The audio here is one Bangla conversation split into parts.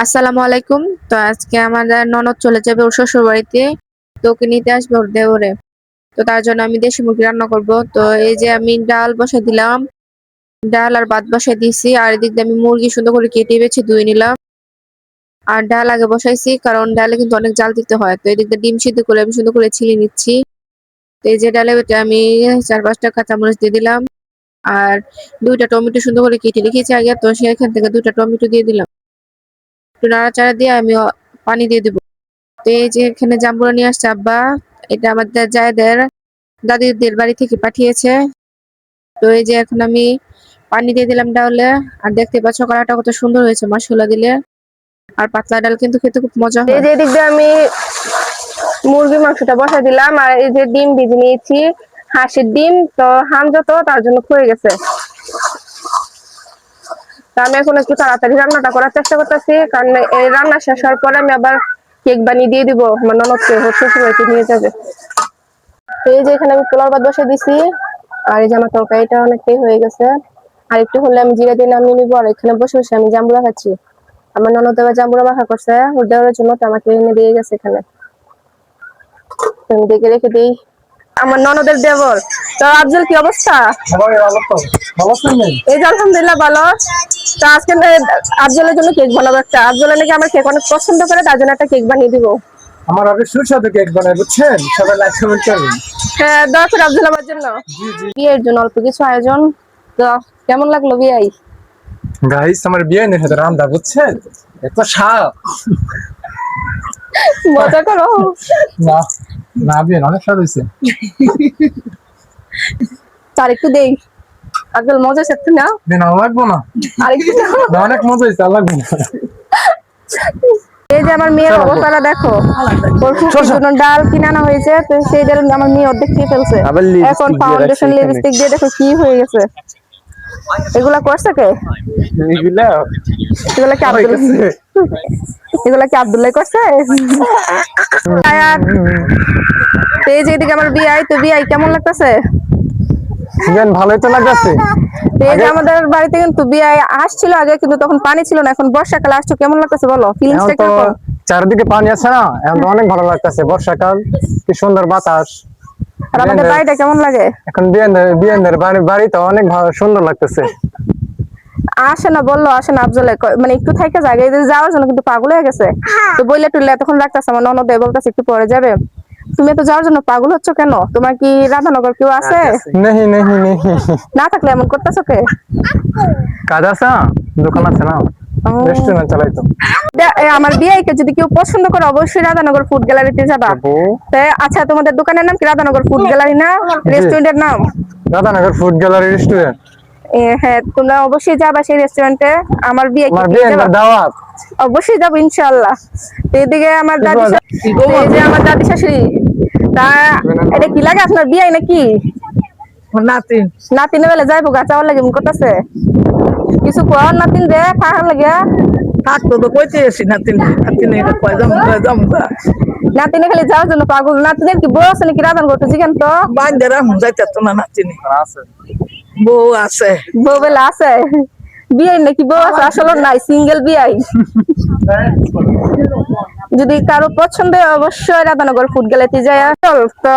আসসালামু আলাইকুম। তো আজকে আমাদের ননদ চলে যাবে ওর শ্বশুর বাড়িতে। তো ওকে নিতে আসবে ওর দেওরে। তো তার জন্য আমি দেশি মুরগি রান্না করব। তো এই যে আমি ডাল বসাই দিলাম, ডাল আর ভাত বসাই দিয়েছি। আর এদিক দিয়ে আমি মুরগি সুন্দর করে কেটে বেছে ধুয়ে নিলাম। আর ডাল আগে বসাইছি কারণ ডালে কিন্তু অনেক জাল দিতে হয়। তো এদিক দিয়ে ডিম সিদ্ধ করে আমি সুন্দর করে ছিলে নিচ্ছি। তো এই যে ডালে ওটা আমি 4-5টা কাঁচামরিচ দিয়ে দিলাম। আর 2টা টমেটো সুন্দর করে কেটে রেখেছি আগে, তো সেখান থেকে 2টা টমেটো দিয়ে দিলাম। একটু নাড়াচাড়া দিয়ে আমি পানি দিয়ে দিব। তো এই যে এখানে জাম্বুরা নিয়ে আসছে আব্বা। এটা আমাদের জায়দের দাদিদের বাড়ি থেকে পাঠিয়েছে। তো এই যে এখন আমি পানি দিয়ে দিলাম ডালে। আর দেখতে পাচ্ছ কালারটা কত সুন্দর হয়েছে মশলা দিলে। আর পাতলা ডাল কিন্তু খেতে খুব মজা এই হয়। যে এদিক দিয়ে আমি মুরগির মাংসটা বসাই দিলাম, আর এই যে ডিম ভেজে নিয়েছি, হাঁসের ডিম। তো হামজা তো তার জন্য ক্ষয়ে গেছে। তো আমি এখন একটু তাড়াতাড়ি রান্নাটা করার চেষ্টা করতেছি, কারণ এই রান্না শেষ হওয়ার পরে আমি আবার কেক বানিয়ে দিয়ে দিব আমার ননদকে, হচ্ছে সবাইকে নিয়ে যাবে। তো এই যে এখানে আমি পোলাও ভাত বসে দিছি। আর এই যে আমার তরকারিটা অনেকটাই হয়ে গেছে। আর একটু হলে আমি জিরা দিয়ে নামিয়ে নিবো। আর এখানে বসে বসে আমি জাম্বুরা খাচ্ছি। আমার ননদ এবার জাম্বুরা মাখা করছে ওর দেওয়ার জন্য, তো আমাকে এনে দিয়ে গেছে এখানে। আমি দেখে রেখে দিই আমার ননদের দেবর। তো আফজল, কি অবস্থা? এই যে আলহামদুলিল্লাহ ভালো। তো আজকে আফজলের জন্য কেক বানাবো একটা। আফজলের নাকি আমার কেক অনেক পছন্দ করে, তার জন্য একটা কেক বানিয়ে দিব। আমার আগে সুস্বাদু কেক বানায়, বুঝছেন? সবাই লাইক কমেন্ট করবেন। হ্যাঁ, দোয়া করে আফজল আমার জন্য। জি জি। বিয়ের জন্য অল্প কিছু আয়োজন। তো কেমন লাগলো বিয়াই? গাইস, আমার বিয়ে নেই সাথে রান্দা, বুঝছেন? এত স্বাদ। মজা করো। না না, বিয়ে অনেক স্বাদ হয়েছে। তার একটু দেই। আফজল মজা সত্যি না? দিন লাগবো না। আরেকটু দাও। না, অনেক মজা হয়েছে, আর লাগবে না। এই যে আমার মেয়ের অবস্থাটা দেখো। ওর ফুফির জন্য ডাল কিনে আনা হয়েছে, তো সেই ডাল আমার মেয়ে অর্ধেক খেয়ে ফেলছে। আবার এখন লিপস্টিক দিয়ে রাখছে ফাউন্ডেশন এখানে। লিপস্টিক দিয়ে দেখো কি হয়ে গেছে। এগুলা করছে কে? এগুলা এগুলা কি আব্দুল হয়েছে। এগুলা কি আব্দুল্লাহ করছে? আয়াত, তো এই যে এদিকে আমার বিয়াই। তো বিয়াই কেমন লাগতেছে? বিয়ে ভালোই তো লাগতেছে। তো এই যে আমাদের বাড়িতে কিন্তু বিয়াই আসছিল আগে, কিন্তু তখন পানি ছিল না। এখন বর্ষাকালে আসছো, কেমন লাগতেছে বলো? এখন ফিলিংসটা তো কিরকম? চারিদিকে পানি আছে না, এখন তো অনেক ভালো লাগতেছে। বর্ষাকাল, কি সুন্দর বাতাস। আর আমাদের বাড়িটা কেমন লাগে? এখন বিয়েনের বাড়ি তো অনেক ভালো সুন্দর লাগতেছে। আসে না, বললো আসে না আফজলে, মানে একটু থাইকা জায়গায় যাওয়ার জন্য কিন্তু পাগল হয়ে গেছে। তো বইলে টুললে এতক্ষণ লাগতেছে, আমার ননদ বলতেছে একটু পরে যাবে। তুমি তো যাওয়ার জন্য পাগল হচ্ছ কেন? তোমার কি রাধানগর কেউ আছে? नहीं नहीं नहीं, না থাকলে এমন করতেছো কে? কাজ আছে না, দোকান আছে না, ও। রেস্টুরেন্ট চালাই তো। আমার বিয়েকে যদি কেউ পছন্দ করে অবশ্যই রাধানগর ফুড গ্যালারিতে যাবা। যাবো। আচ্ছা, তোমাদের দোকানের নাম কি রাধানগর ফুড গ্যালারি না রেস্টুরেন্টের নাম? Radhanagar food gallery restaurant. হ্যাঁ, তোমরা অবশ্যই যাবা সেই রেস্টুরেন্টে। আমার বিয়েকে আমার নিয়ে বিয়ের যাবা। দাওয়াত। অবশ্যই যাবো ইনশাআল্লাহ। তো এদিকে আমার দাদি এই যে আমার দাদি শাশুড়ি। তা এটা কি লাগে আপনার বিয়ে নাকি? নাতিন নাতিনে বেলা যাইবো গা চাওয়ার লাগে মন করতেছে। কিছু কোয়ার নাতিন রে খাওয়ার লাগে। থাকতো তো কইতে এসি নাতিন নাতিন এটা কয় জামুকা নাতিনে খালি যাওয়ার জন্য পাগল। নাতিনের কি বউ আছে নাকি রাধান করতে জিজ্ঞান তো? বান্ধেরা যাইতে তো না নাতিনি বউ আছে। বউ বেলা আছে? বিয়ে নাকি বউ আছে? আসলে নাই, সিঙ্গেল বিয়াই। যদি কারো পছন্দ হয় অবশ্যই রাধানগর ফুড গ্যালারিতে যায়। তো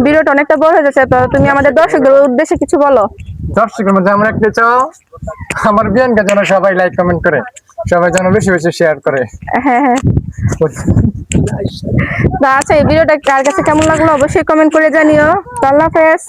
ভিডিওটা অনেকটা বড় হয়ে যাচ্ছে, তো তুমি আমাদের দর্শকদের উদ্দেশ্যে কিছু বলো। দর্শকের মধ্যে আমরা একটা চাও, আমার বিয়ানকে যেন সবাই লাইক কমেন্ট করে, সবাই যেন বেশি বেশি শেয়ার করে। হ্যাঁ হ্যাঁ। আচ্ছা, এই ভিডিওটা কার কাছে কেমন লাগলো অবশ্যই কমেন্ট করে জানিও। তো আল্লাহ হাফেজ।